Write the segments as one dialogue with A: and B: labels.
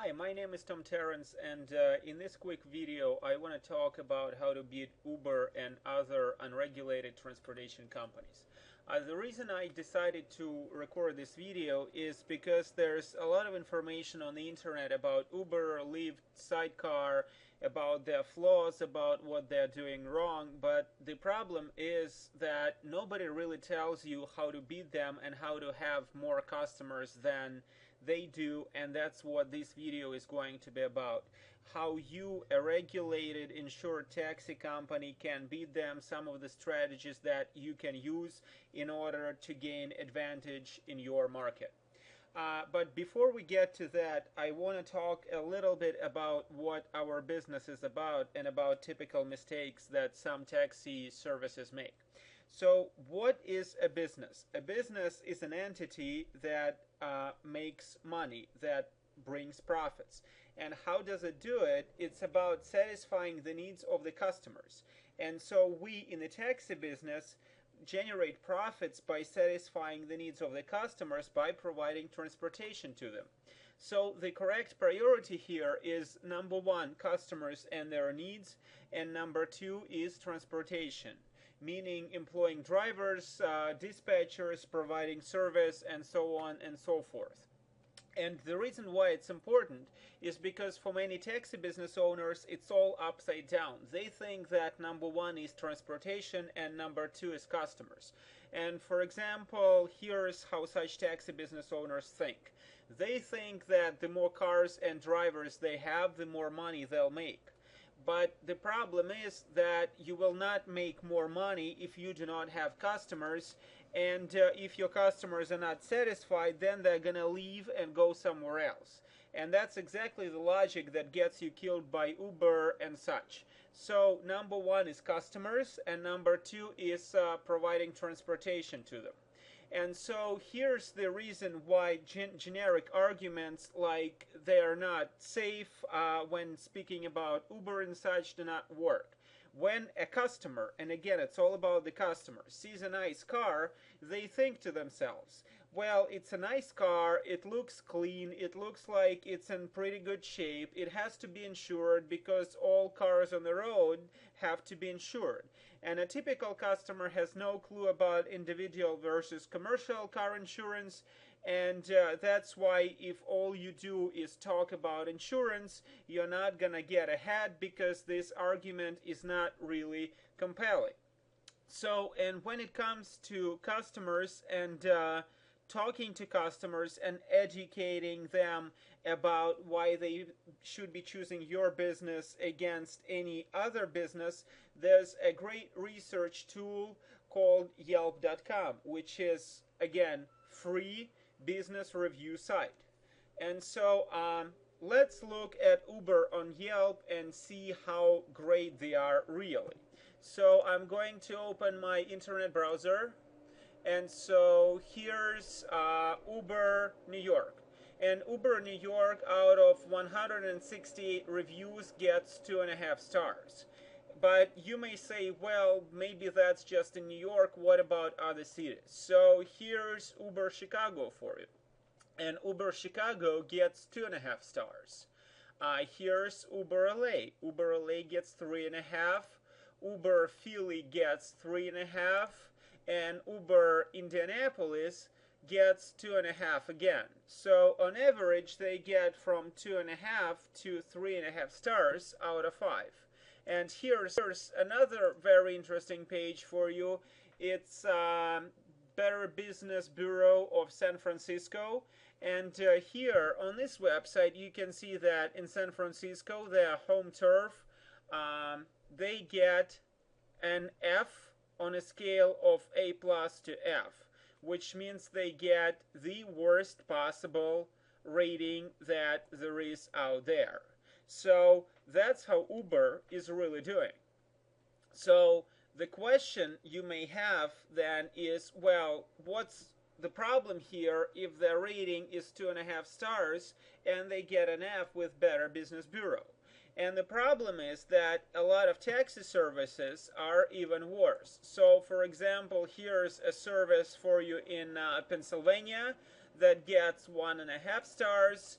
A: Hi, my name is Tom Terrence, and in this quick video, I want to talk about how to beat Uber and other unregulated transportation companies. The reason I decided to record this video is because there's a lot of information on the internet about Uber, Lyft, Sidecar, about their flaws, about what they're doing wrong, but the problem is that nobody really tells you how to beat them and how to have more customers than they do, and that's what this video is going to be about. How you, a regulated insured taxi company, can beat them, some of the strategies that you can use in order to gain advantage in your market. But before we get to that, I want to talk a little bit about what our business is about and about typical mistakes that some taxi services make. So, what is a business? A business is an entity that makes money, that brings profits. And how does it do it? It's about satisfying the needs of the customers. And so, we in the taxi business generate profits by satisfying the needs of the customers by providing transportation to them. So the correct priority here is number one, customers and their needs, and number two is transportation, meaning employing drivers, dispatchers, providing service, and so on and so forth. And the reason why it's important is because for many taxi business owners, it's all upside down. They think that number one is transportation and number two is customers. And for example, here's how such taxi business owners think. They think that the more cars and drivers they have, the more money they'll make. But the problem is that you will not make more money if you do not have customers, and if your customers are not satisfied, then they're going to leave and go somewhere else. And that's exactly the logic that gets you killed by Uber and such. So number one is customers, and number two is providing transportation to them. And so here's the reason why generic arguments like they are not safe when speaking about Uber and such do not work. When a customer, and again it's all about the customer, sees a nice car, they think to themselves, well, it's a nice car, it looks clean, it looks like it's in pretty good shape, it has to be insured because all cars on the road have to be insured. And a typical customer has no clue about individual versus commercial car insurance, and that's why if all you do is talk about insurance, you're not gonna get ahead because this argument is not really compelling. So, and when it comes to customers and talking to customers and educating them about why they should be choosing your business against any other business, there's a great research tool called Yelp.com, which is, again, free business review site. And so let's look at Uber on Yelp and see how great they are really. So I'm going to open my internet browser, and so here's Uber New York. And Uber New York, out of 168 reviews, gets 2.5 stars. But you may say, well, maybe that's just in New York, what about other cities? So here's Uber Chicago for you. And Uber Chicago gets 2.5 stars. Here's Uber LA. Uber LA gets 3.5. Uber Philly gets 3.5. And Uber Indianapolis gets 2.5 again. So on average, they get from 2.5 to 3.5 stars out of 5. And here's another very interesting page for you. It's Better Business Bureau of San Francisco. And here on this website, you can see that in San Francisco, their home turf, they get an F on a scale of A plus to F, which means they get the worst possible rating that there is out there. So that's how Uber is really doing. So the question you may have then is, well, what's the problem here if their rating is 2.5 stars and they get an F with Better Business Bureau? And the problem is that a lot of taxi services are even worse. So for example, here's a service for you in Pennsylvania that gets 1.5 stars.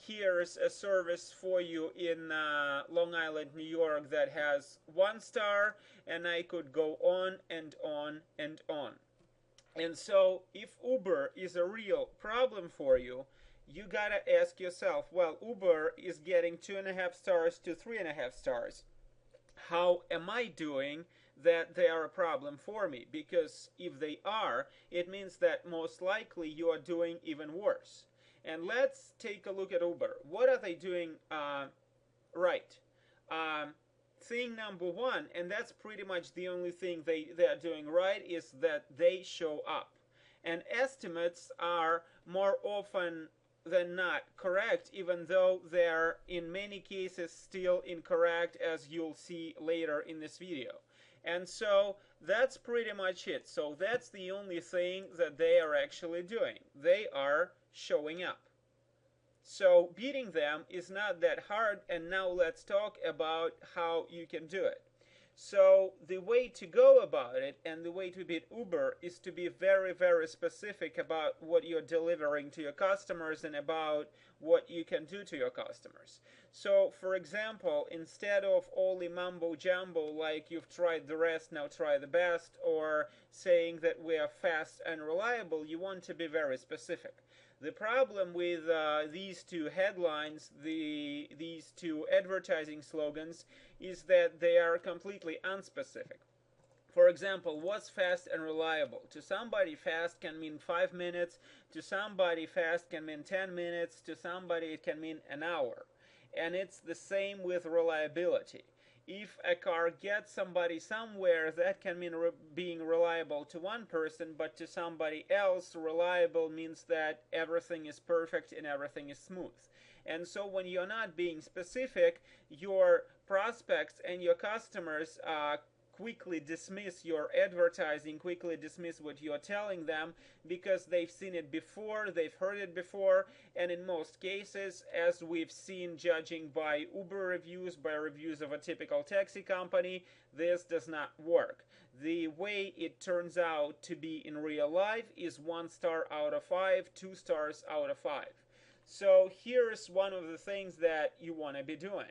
A: here's a service for you in Long Island, New York that has 1 star, and I could go on and on and on. And so if Uber is a real problem for you, you gotta ask yourself, well, Uber is getting 2.5 stars to 3.5 stars. How am I doing that they are a problem for me? Because if they are, it means that most likely you are doing even worse. And let's take a look at Uber. What are they doing right? Thing number one, and that's pretty much the only thing they are doing right, is that they show up. And estimates are more often than not correct, even though they're in many cases still incorrect, as you'll see later in this video. And so that's pretty much it. So that's the only thing that they are actually doing. They are showing up. So beating them is not that hard, and now let's talk about how you can do it. So the way to go about it, and the way to beat Uber, is to be very, very specific about what you're delivering to your customers and about what you can do to your customers. So for example, instead of all the mumbo jumbo like you've tried the rest, now try the best, or saying that we are fast and reliable, you want to be very specific. The problem with these two headlines, these two advertising slogans, is that they are completely unspecific. For example, what's fast and reliable? To somebody, fast can mean 5 minutes. To somebody, fast can mean 10 minutes. To somebody, it can mean an hour. And it's the same with reliability. If a car gets somebody somewhere, that can mean being reliable to one person, but to somebody else, reliable means that everything is perfect and everything is smooth. And so when you're not being specific, your prospects and your customers quickly dismiss your advertising, quickly dismiss what you're telling them, because they've seen it before, they've heard it before, and in most cases, as we've seen judging by Uber reviews, by reviews of a typical taxi company, this does not work. The way it turns out to be in real life is 1 star out of 5, 2 stars out of 5. So here's one of the things that you want to be doing.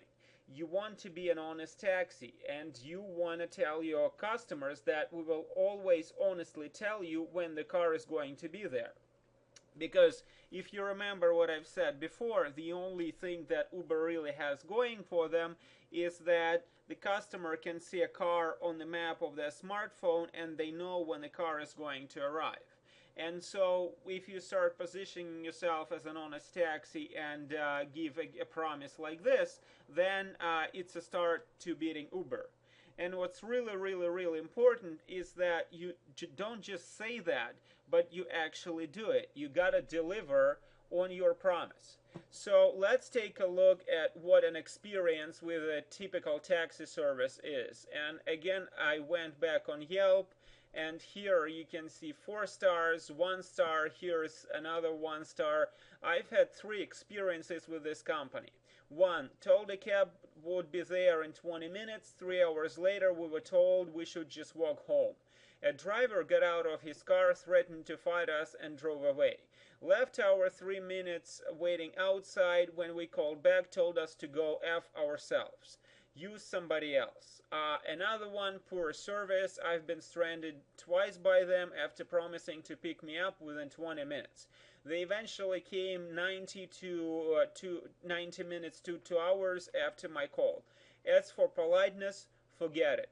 A: You want to be an honest taxi, and you want to tell your customers that we will always honestly tell you when the car is going to be there. Because if you remember what I've said before, the only thing that Uber really has going for them is that the customer can see a car on the map of their smartphone and they know when the car is going to arrive. And so if you start positioning yourself as an honest taxi and give a promise like this, then it's a start to beating Uber. And what's really, really, really important is that you don't just say that, but you actually do it. You gotta deliver on your promise. So let's take a look at what an experience with a typical taxi service is. And again, I went back on Yelp, and here you can see 4 stars, 1 star, here's another 1 star. I've had 3 experiences with this company. 1, told a cab would be there in 20 minutes. 3 hours later, we were told we should just walk home. A driver got out of his car, threatened to fight us, and drove away. Left our 3 minutes waiting outside. When we called back, told us to go F ourselves. Use somebody else. Another one, poor service. I've been stranded twice by them after promising to pick me up within 20 minutes. They eventually came 90 minutes to 2 hours after my call. As for politeness, forget it.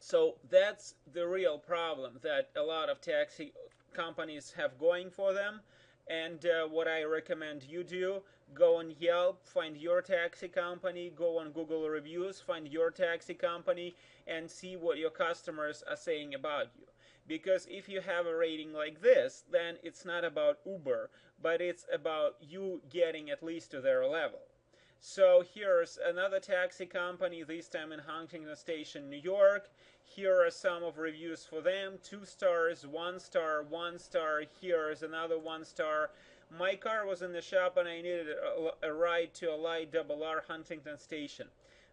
A: So that's the real problem that a lot of taxi companies have going for them. And what I recommend you do, go on Yelp, find your taxi company, go on Google Reviews, find your taxi company, and see what your customers are saying about you. Because if you have a rating like this, then it's not about Uber, but it's about you getting at least to their level. So here's another taxi company, this time in Huntington Station, New York. Here are some of reviews for them. 2 stars, 1 star, 1 star. Here's another 1 star. My car was in the shop and I needed a ride to Alight RR Huntington Station.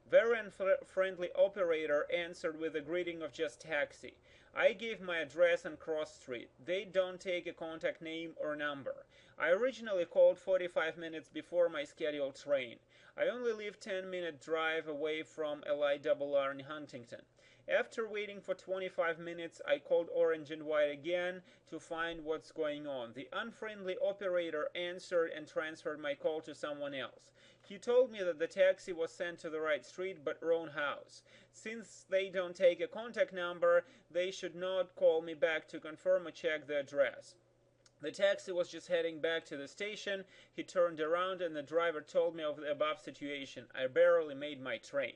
A: Very unfriendly operator answered with a greeting of just taxi. I gave my address on Cross Street. They don't take a contact name or number. I originally called 45 minutes before my scheduled train. I only live 10-minute drive away from LIRR in Huntington. After waiting for 25 minutes, I called Orange and White again to find what's going on. The unfriendly operator answered and transferred my call to someone else. He told me that the taxi was sent to the right street but wrong house. Since they don't take a contact number, they should not call me back to confirm or check the address. The taxi was just heading back to the station. He turned around and the driver told me of the above situation. I barely made my train.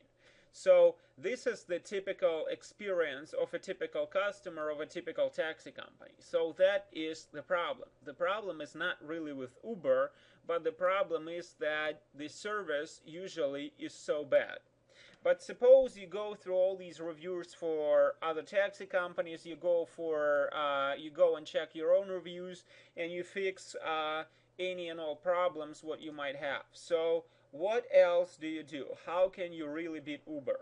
A: So this is the typical experience of a typical customer of a typical taxi company. So that is the problem. The problem is not really with Uber, but the problem is that the service usually is so bad. But suppose you go through all these reviews for other taxi companies, you go and check your own reviews, and you fix any and all problems what you might have. So what else do you do? How can you really beat Uber?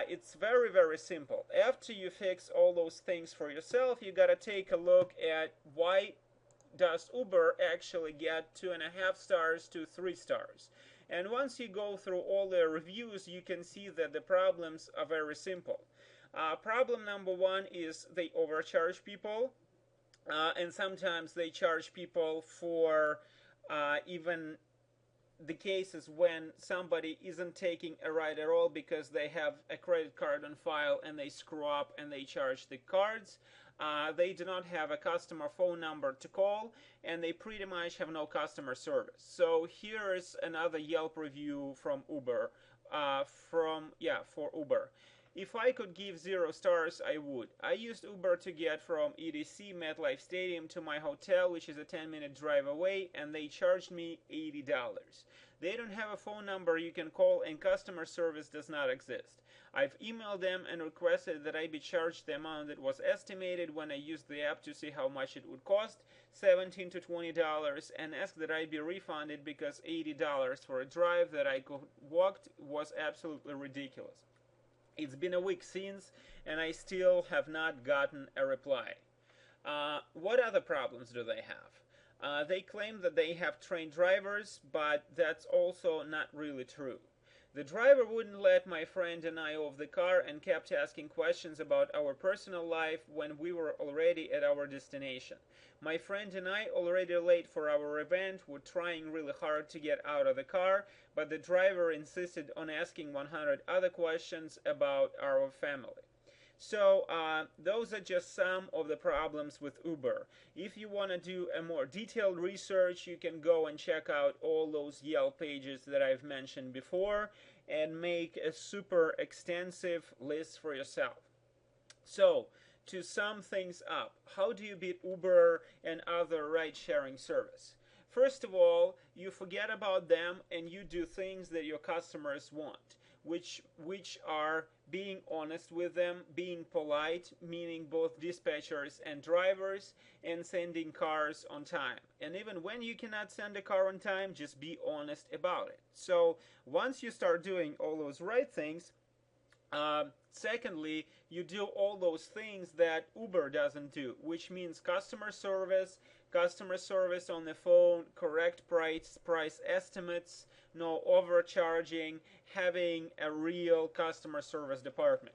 A: It's very, very simple. After you fix all those things for yourself, you gotta take a look at why does Uber actually get 2.5 stars to 3 stars. And once you go through all the reviews, you can see that the problems are very simple. Problem number one is they overcharge people, and sometimes they charge people for even the cases when somebody isn't taking a ride at all because they have a credit card on file and they screw up and they charge the cards. They do not have a customer phone number to call, and they pretty much have no customer service. So here is another Yelp review from Uber, for Uber. If I could give 0 stars, I would. I used Uber to get from EDC MetLife Stadium to my hotel, which is a 10-minute drive away, and they charged me $80. They don't have a phone number you can call, and customer service does not exist. I've emailed them and requested that I be charged the amount that was estimated when I used the app to see how much it would cost, $17 to $20, and asked that I be refunded because $80 for a drive that I could walked was absolutely ridiculous. It's been a week since, and I still have not gotten a reply. What other problems do they have? They claim that they have trained drivers, but that's also not really true. The driver wouldn't let my friend and I off the car and kept asking questions about our personal life when we were already at our destination. My friend and I, already late for our event, were trying really hard to get out of the car, but the driver insisted on asking 100 other questions about our family. So those are just some of the problems with Uber. If you want to do a more detailed research, you can go and check out all those Yelp pages that I've mentioned before and make a super extensive list for yourself. So to sum things up, how do you beat Uber and other ride-sharing service? First of all, you forget about them and you do things that your customers want, which are being honest with them, being polite, meaning both dispatchers and drivers, and sending cars on time. And even when you cannot send a car on time, just be honest about it. So once you start doing all those right things, secondly, you do all those things that Uber doesn't do, which means customer service on the phone, correct price estimates, no overcharging, having a real customer service department.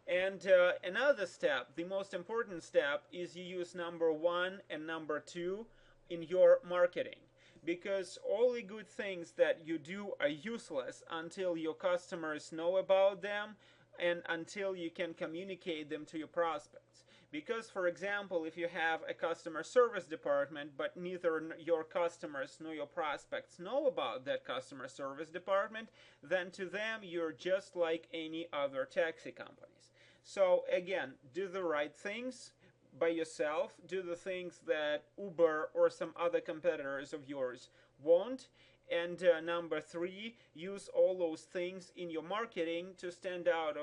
A: And another step, the most important step, is you use number 1 and number 2 in your marketing. Because all the good things that you do are useless until your customers know about them and until you can communicate them to your prospects. Because, for example, if you have a customer service department, but neither your customers nor your prospects know about that customer service department, then to them you're just like any other taxi companies. So again, do the right things by yourself, do the things that Uber or some other competitors of yours won't, and number 3, use all those things in your marketing to stand out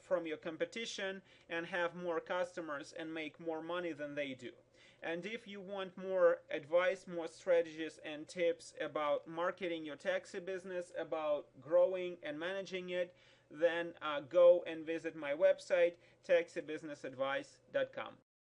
A: from your competition and have more customers and make more money than they do. And if you want more advice, more strategies and tips about marketing your taxi business, about growing and managing it, then go and visit my website, taxibusinessadvice.com.